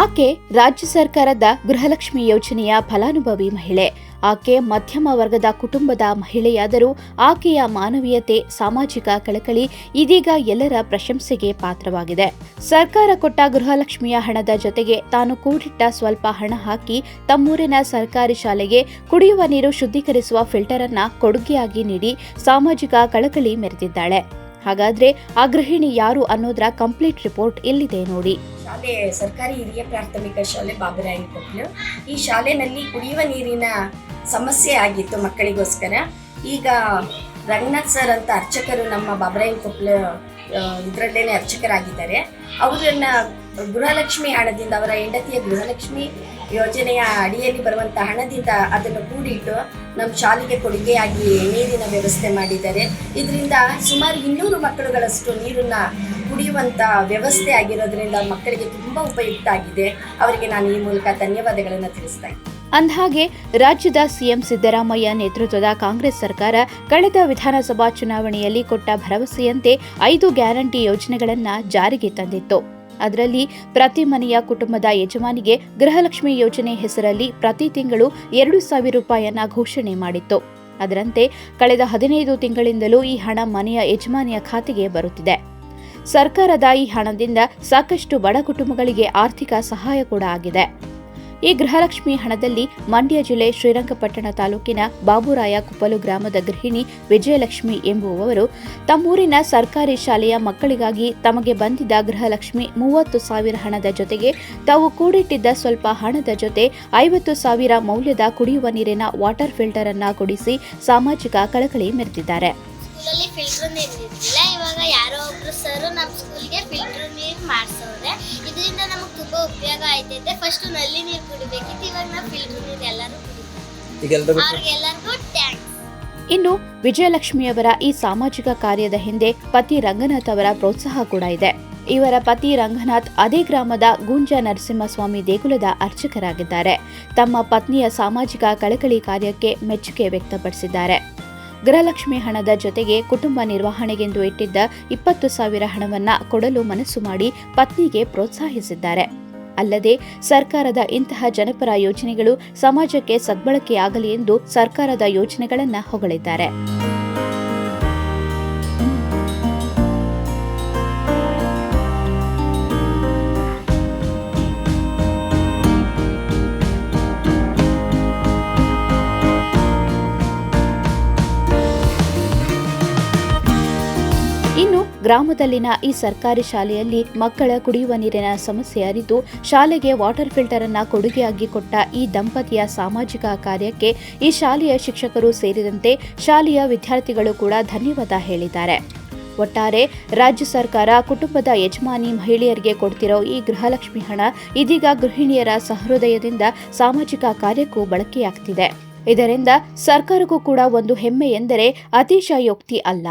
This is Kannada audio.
ಆಕೆ ರಾಜ್ಯ ಸರ್ಕಾರದ ಗೃಹಲಕ್ಷ್ಮಿ ಯೋಜನೆಯ ಫಲಾನುಭವಿ ಮಹಿಳೆ. ಆಕೆ ಮಧ್ಯಮ ವರ್ಗದ ಕುಟುಂಬದ ಮಹಿಳೆಯಾದರೂ ಆಕೆಯ ಮಾನವೀಯತೆ, ಸಾಮಾಜಿಕ ಕಳಕಳಿ ಇದೀಗ ಎಲ್ಲರ ಪ್ರಶಂಸೆಗೆ ಪಾತ್ರವಾಗಿದೆ. ಸರ್ಕಾರ ಕೊಟ್ಟ ಗೃಹಲಕ್ಷ್ಮಿಯ ಹಣದ ಜೊತೆಗೆ ತಾನು ಕೂಡಿಟ್ಟ ಸ್ವಲ್ಪ ಹಣ ಹಾಕಿ ತಮ್ಮೂರಿನ ಸರ್ಕಾರಿ ಶಾಲೆಗೆ ಕುಡಿಯುವ ನೀರು ಶುದ್ಧೀಕರಿಸುವ ಫಿಲ್ಟರ್ ಅನ್ನ ಕೊಡುಗೆಯಾಗಿ ನೀಡಿ ಸಾಮಾಜಿಕ ಕಳಕಳಿ ಮೆರೆದಿದ್ದಾಳೆ. ಹಾಗಾದ್ರೆ ಆ ಗೃಹಿಣಿ ಯಾರು ಅನ್ನೋದರ ಕಂಪ್ಲೀಟ್ ರಿಪೋರ್ಟ್ ಇಲ್ಲಿದೆ ನೋಡಿ. ಶಾಲೆ ಸರ್ಕಾರಿ ಹಿರಿಯ ಪ್ರಾಥಮಿಕ ಶಾಲೆ ಬಾಬುರಾಯನಕೊಪ್ಲು. ಈ ಶಾಲೆಯಲ್ಲಿ ಕುಡಿಯುವ ನೀರಿನ ಸಮಸ್ಯೆ ಆಗಿತ್ತು ಮಕ್ಕಳಿಗೋಸ್ಕರ. ಈಗ ರಂಗನಾಥ್ ಸರ್ ಅಂತ ಅರ್ಚಕರು ನಮ್ಮ ಬಾಬುರಾಯನಕೊಪ್ಲು ಇದರಲ್ಲೇನೆ ಅರ್ಚಕರಾಗಿದ್ದಾರೆ. ಅವರನ್ನ ಗೃಹಲಕ್ಷ್ಮಿ ಹಣದಿಂದ, ಅವರ ಹೆಂಡತಿಯ ಗೃಹಲಕ್ಷ್ಮಿ ಯೋಜನೆಯ ಅಡಿಯಲ್ಲಿ ಬರುವಂಥ ಹಣದಿಂದ ಅದನ್ನು ಕೂಡಿಟ್ಟು ನಮ್ಮ ಶಾಲೆಗೆ ಕೊಡುಗೆಯಾಗಿ ನೀರಿನ ವ್ಯವಸ್ಥೆ ಮಾಡಿದ್ದಾರೆ. ಇದರಿಂದ ಸುಮಾರು 200 ಮಕ್ಕಳುಗಳಷ್ಟು ನೀರನ್ನು ಕುಡಿಯುವಂಥ ವ್ಯವಸ್ಥೆ ಆಗಿರೋದ್ರಿಂದ ಮಕ್ಕಳಿಗೆ ತುಂಬ ಉಪಯುಕ್ತ ಆಗಿದೆ. ಅವರಿಗೆ ನಾನು ಈ ಮೂಲಕ ಧನ್ಯವಾದಗಳನ್ನು ತಿಳಿಸ್ತಾ ಇದ್ದೀನಿ. ಅಂದಹಾಗೆ ರಾಜ್ಯದ ಸಿಎಂ ಸಿದ್ದರಾಮಯ್ಯ ನೇತೃತ್ವದ ಕಾಂಗ್ರೆಸ್ ಸರ್ಕಾರ ಕಳೆದ ವಿಧಾನಸಭಾ ಚುನಾವಣೆಯಲ್ಲಿ ಕೊಟ್ಟ ಭರವಸೆಯಂತೆ 5 ಗ್ಯಾರಂಟಿ ಯೋಜನೆಗಳನ್ನು ಜಾರಿಗೆ ತಂದಿತ್ತು. ಅದರಲ್ಲಿ ಪ್ರತಿ ಮನೆಯ ಕುಟುಂಬದ ಯಜಮಾನಿಗೆ ಗೃಹಲಕ್ಷ್ಮಿ ಯೋಜನೆ ಹೆಸರಲ್ಲಿ ಪ್ರತಿ ತಿಂಗಳು 2,000 ರೂಪಾಯಿಯನ್ನ ಘೋಷಣೆ ಮಾಡಿತ್ತು. ಅದರಂತೆ ಕಳೆದ 15 ತಿಂಗಳಿಂದಲೂ ಈ ಹಣ ಮನೆಯ ಯಜಮಾನಿಯ ಖಾತೆಗೆ ಬರುತ್ತಿದೆ. ಸರ್ಕಾರದ ಈ ಹಣದಿಂದ ಸಾಕಷ್ಟು ಬಡ ಕುಟುಂಬಗಳಿಗೆ ಆರ್ಥಿಕ ಸಹಾಯ ಕೂಡ ಆಗಿದೆ. ಈ ಗೃಹಲಕ್ಷ್ಮಿ ಹಣದಲ್ಲಿ ಮಂಡ್ಯ ಜಿಲ್ಲೆ ಶ್ರೀರಂಗಪಟ್ಟಣ ತಾಲೂಕಿನ ಬಾಬುರಾಯಕೊಪ್ಪಲು ಗ್ರಾಮದ ಗೃಹಿಣಿ ವಿಜಯಲಕ್ಷ್ಮಿ ಎಂಬುವವರು ತಮ್ಮೂರಿನ ಸರ್ಕಾರಿ ಶಾಲೆಯ ಮಕ್ಕಳಿಗಾಗಿ ತಮಗೆ ಬಂದಿದ್ದ ಗೃಹಲಕ್ಷ್ಮಿ 30,000 ಹಣದ ಜೊತೆಗೆ ತಾವು ಕೂಡಿಟ್ಟಿದ್ದ ಸ್ವಲ್ಪ ಹಣದ ಜೊತೆ 50,000 ಮೌಲ್ಯದ ಕುಡಿಯುವ ನೀರಿನ ವಾಟರ್ ಫಿಲ್ಟರ್ ಅನ್ನ ಕೊಡಿಸಿ ಸಾಮಾಜಿಕ ಕಳಕಳಿ ಮೆರೆದಿದ್ದಾರೆ. ಸ್ಕೂಲಲ್ಲಿ ಫಿಲ್ಟರ್ ನೀರು ಇರ್ತಿಲ್ಲ. ಇವಾಗ ಯಾರೋ ಒಬ್ರು ಸರ್ ನಮ್ಮ ಸ್ಕೂಲ್ಗೆ ಫಿಲ್ಟರ್ ನೀರು ಮಾಡಿಸೋರೆ. ಇದರಿಂದ ನಮಗೆ ತುಂಬ ಉಪಯೋಗ ಆಯ್ತೈತೆ. ಫಸ್ಟ್ ನಲ್ಲಿ ನೀರು ಕುಡಿಬೇಕಿತ್ತು, ಇವಾಗ ನಾವು ಫಿಲ್ಟರ್ ನೀರು ಎಲ್ಲರೂ ಕುಡಿತೀವಿ. ಅವ್ರಿಗೆಲ್ಲರಿಗೂ ಥ್ಯಾಂಕ್ಸ್. ಇನ್ನು ವಿಜಯಲಕ್ಷ್ಮಿಯವರ ಈ ಸಾಮಾಜಿಕ ಕಾರ್ಯದ ಹಿಂದೆ ಪತಿ ರಂಗನಾಥ್ ಅವರ ಪ್ರೋತ್ಸಾಹ ಕೂಡ ಇದೆ. ಇವರ ಪತಿ ರಂಗನಾಥ್ ಅದೇ ಗ್ರಾಮದ ಗುಂಜ ನರಸಿಂಹಸ್ವಾಮಿ ದೇಗುಲದ ಅರ್ಚಕರಾಗಿದ್ದಾರೆ. ತಮ್ಮ ಪತ್ನಿಯ ಸಾಮಾಜಿಕ ಕಳಕಳಿ ಕಾರ್ಯಕ್ಕೆ ಮೆಚ್ಚುಗೆ ವ್ಯಕ್ತಪಡಿಸಿದ್ದಾರೆ. ಗೃಹಲಕ್ಷ್ಮಿ ಹಣದ ಜೊತೆಗೆ ಕುಟುಂಬ ನಿರ್ವಹಣೆಗೆಂದು ಇಟ್ಟಿದ್ದ 20,000 ಹಣವನ್ನ ಕೊಡಲು ಮನಸ್ಸು ಮಾಡಿ ಪತ್ನಿಗೆ ಪ್ರೋತ್ಸಾಹಿಸಿದ್ದಾರೆ. ಅಲ್ಲದೆ ಸರ್ಕಾರದ ಇಂತಹ ಜನಪರ ಯೋಜನೆಗಳು ಸಮಾಜಕ್ಕೆ ಸದ್ಬಳಕೆಯಾಗಲಿ ಎಂದು ಸರ್ಕಾರದ ಯೋಜನೆಗಳನ್ನು ಹೊಗಳಿದ್ದಾರೆ. ಇನ್ನು ಗ್ರಾಮದಲ್ಲಿನ ಈ ಸರ್ಕಾರಿ ಶಾಲೆಯಲ್ಲಿ ಮಕ್ಕಳ ಕುಡಿಯುವ ನೀರಿನ ಸಮಸ್ಯೆ ಅರಿತು ಶಾಲೆಗೆ ವಾಟರ್ ಫಿಲ್ಟರ್ ಅನ್ನ ಕೊಡುಗೆಯಾಗಿ ಕೊಟ್ಟ ಈ ದಂಪತಿಯ ಸಾಮಾಜಿಕ ಕಾರ್ಯಕ್ಕೆ ಈ ಶಾಲೆಯ ಶಿಕ್ಷಕರು ಸೇರಿದಂತೆ ಶಾಲೆಯ ವಿದ್ಯಾರ್ಥಿಗಳು ಕೂಡ ಧನ್ಯವಾದ ಹೇಳಿದ್ದಾರೆ. ಒಟ್ಟಾರೆ ರಾಜ್ಯ ಸರ್ಕಾರ ಕುಟುಂಬದ ಯಜಮಾನಿ ಮಹಿಳೆಯರಿಗೆ ಕೊಡ್ತಿರೋ ಈ ಗೃಹಲಕ್ಷ್ಮಿ ಹಣ ಇದೀಗ ಗೃಹಿಣಿಯರ ಸಹೃದಯದಿಂದ ಸಾಮಾಜಿಕ ಕಾರ್ಯಕ್ಕೂ ಬಳಕೆಯಾಗ್ತಿದೆ. ಇದರಿಂದ ಸರ್ಕಾರಕ್ಕೂ ಕೂಡ ಒಂದು ಹೆಮ್ಮೆ ಎಂದರೆ ಅತಿಶಯೋಕ್ತಿ ಅಲ್ಲ.